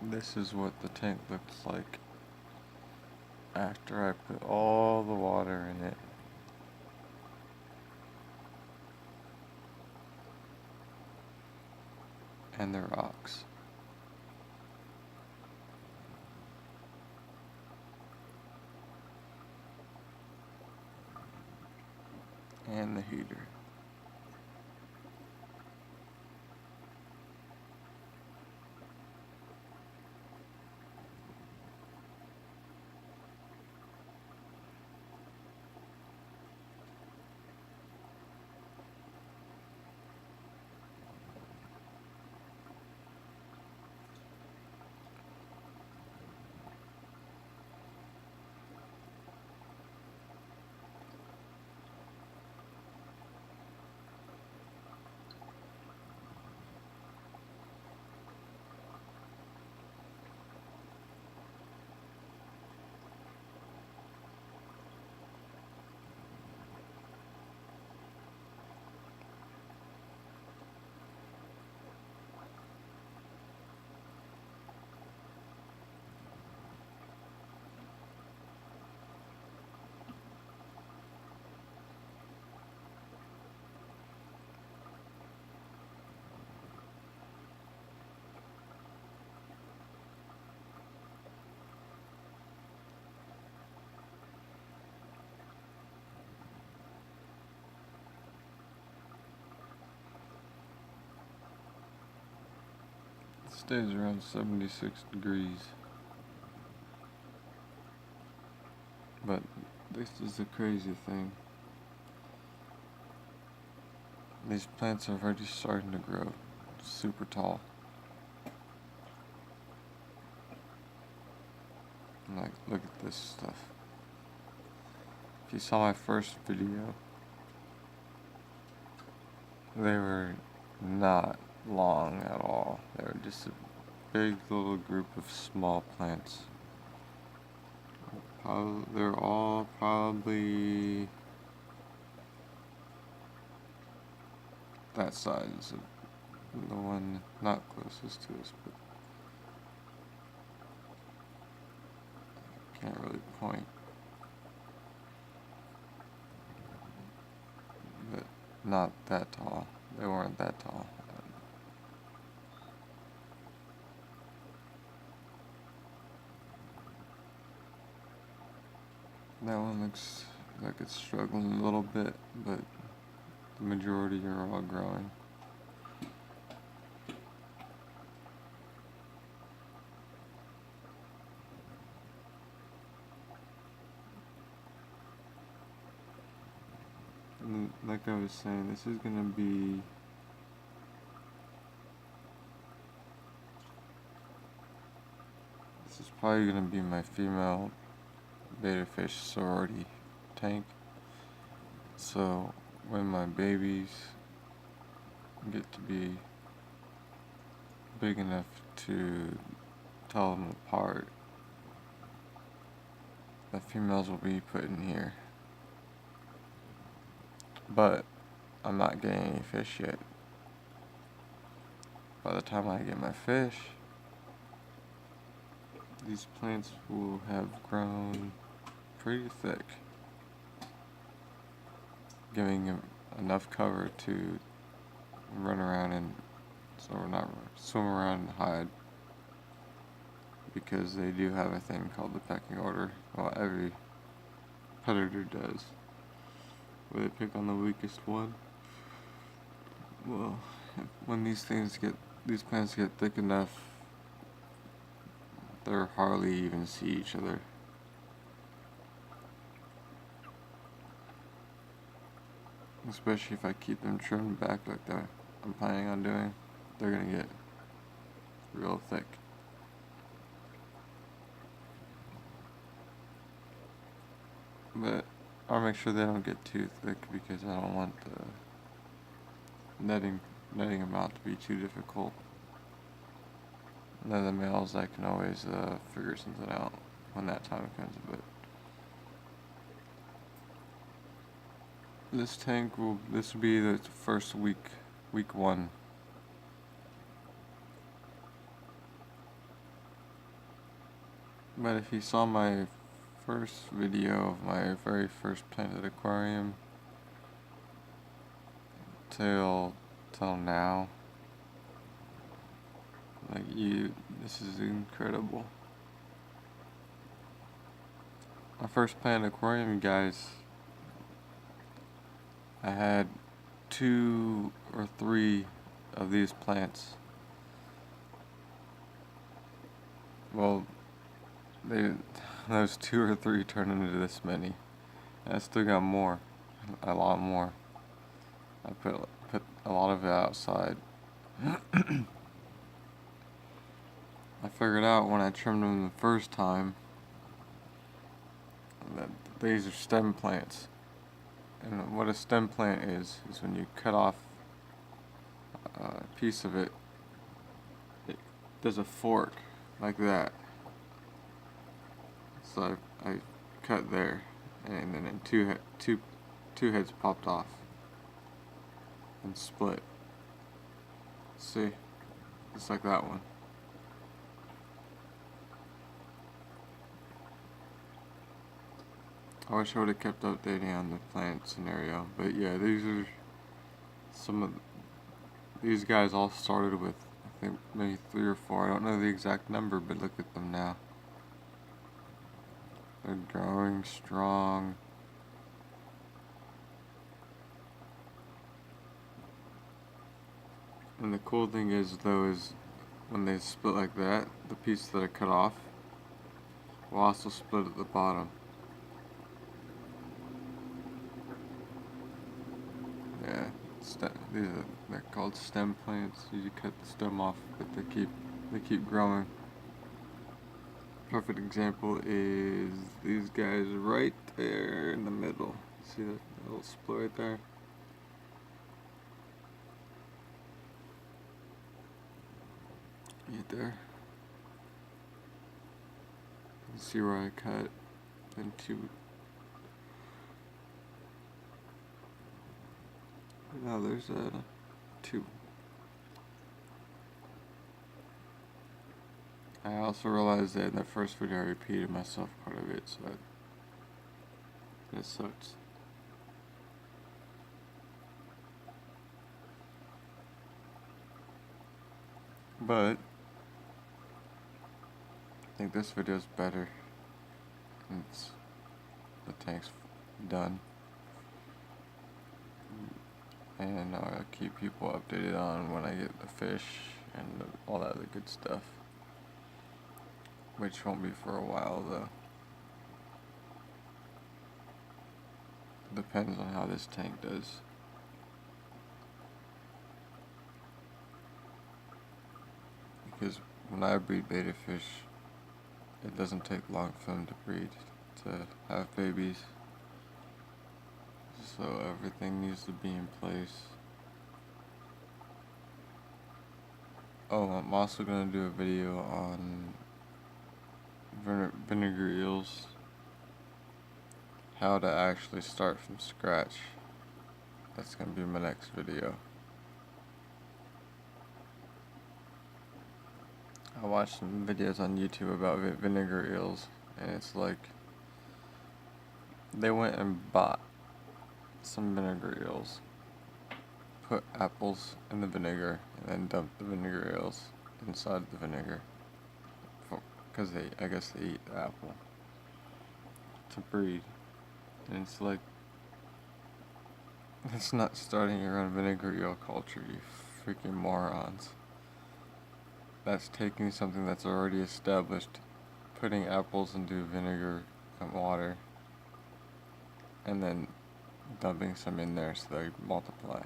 This is what the tank looks like after I put all the water in it. And the rocks. And the heater. It stays around 76 degrees. But this is the crazy thing. These plants are already starting to grow super tall. Like, look at this stuff. If you saw my first video, they were not long at all. They were just a big little group of small plants. They're all probably that size. The one not closest to us, but can't really point. But not that tall. They weren't that tall. That one looks like it's struggling a little bit, but the majority are all growing. And like I was saying, this is probably gonna be my female betta fish sorority tank. So when my babies get to be big enough to tell them apart, the females will be put in here. But I'm not getting any fish yet. By the time I get my fish, these plants will have grown pretty thick, giving them enough cover to run around and swim around and hide, because they do have a thing called the pecking order. Well, every predator does, where they pick on the weakest one. Well, when these plants get thick enough, they'll hardly even see each other. Especially if I keep them trimmed back like that I'm planning on doing, they're gonna get real thick. But I'll make sure they don't get too thick, because I don't want the netting them out to be too difficult. And then the males, I can always figure something out when that time comes. But this will be the first week 1. But if you saw my first video of my very first planted aquarium till now, like this is incredible. My first planted aquarium, you guys, I had 2 or 3 of these plants. Well, those 2 or 3 turned into this many. And I still got more, a lot more. I put a lot of it outside. I figured out when I trimmed them the first time that these are stem plants. And what a stem plant is when you cut off a piece of it, there's a fork like that. So I cut there, and then two heads popped off and split. See, just like that one. I wish I would have kept updating on the plant scenario, but yeah, these are some of these guys all started with, I think, maybe 3 or 4. I don't know the exact number, but look at them now. They're growing strong. And the cool thing is, though, is when they split like that, the piece that I cut off will also split at the bottom. Yeah, they're called stem plants. You cut the stem off, but they keep growing. Perfect example is these guys right there in the middle. See that little split right there? Right there. You can see where I cut into. Now there's 2. I also realized that in the first video I repeated myself part of it, so that sucks. But I think this video is better. The tank's done. And I'll keep people updated on when I get the fish and all that other good stuff. Which won't be for a while, though. Depends on how this tank does. Because when I breed betta fish, it doesn't take long for them to breed, to have babies. So everything needs to be in place. Oh, I'm also going to do a video on vinegar eels. How to actually start from scratch. That's going to be my next video. I watched some videos on YouTube about vinegar eels, and it's like they went and bought some vinegar eels, put apples in the vinegar, and then dumped the vinegar eels inside the vinegar, because I guess they eat the apple to breed. And it's like, it's not starting your own vinegar eel culture, you freaking morons. That's taking something that's already established, putting apples into vinegar and water, and then dumping some in there so they multiply.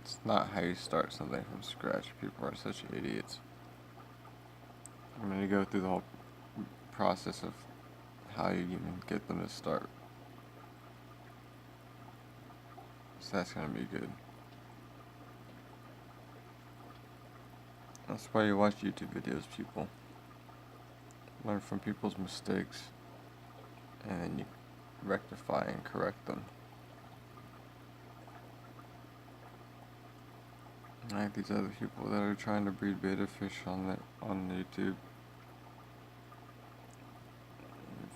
It's not how you start something from scratch. People are such idiots. I'm going to go through the whole process of how you even get them to start. So that's going to be good. That's why you watch YouTube videos, people. Learn from people's mistakes, and then you rectify and correct them. Like these other people that are trying to breed betta fish on YouTube.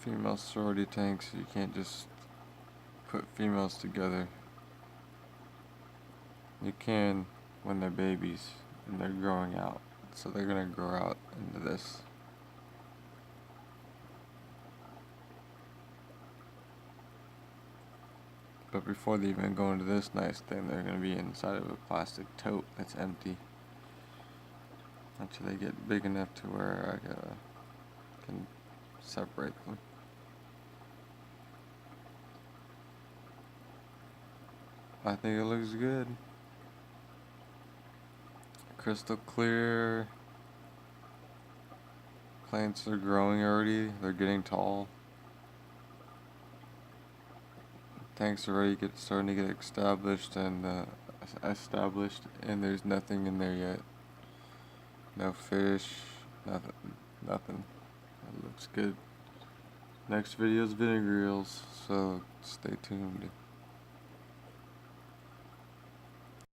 female sorority tanks. You can't just put females together. You can when they're babies and they're growing out. So they're gonna grow out into this. But before they even go into this nice thing, they're gonna be inside of a plastic tote that's empty until they get big enough to where I can separate them. I think it looks good. Crystal clear. Plants are growing already. They're getting tall. Tanks are already starting to get established, and there's nothing in there yet. No fish, nothing. It looks good. Next video is vinegar eels, so stay tuned.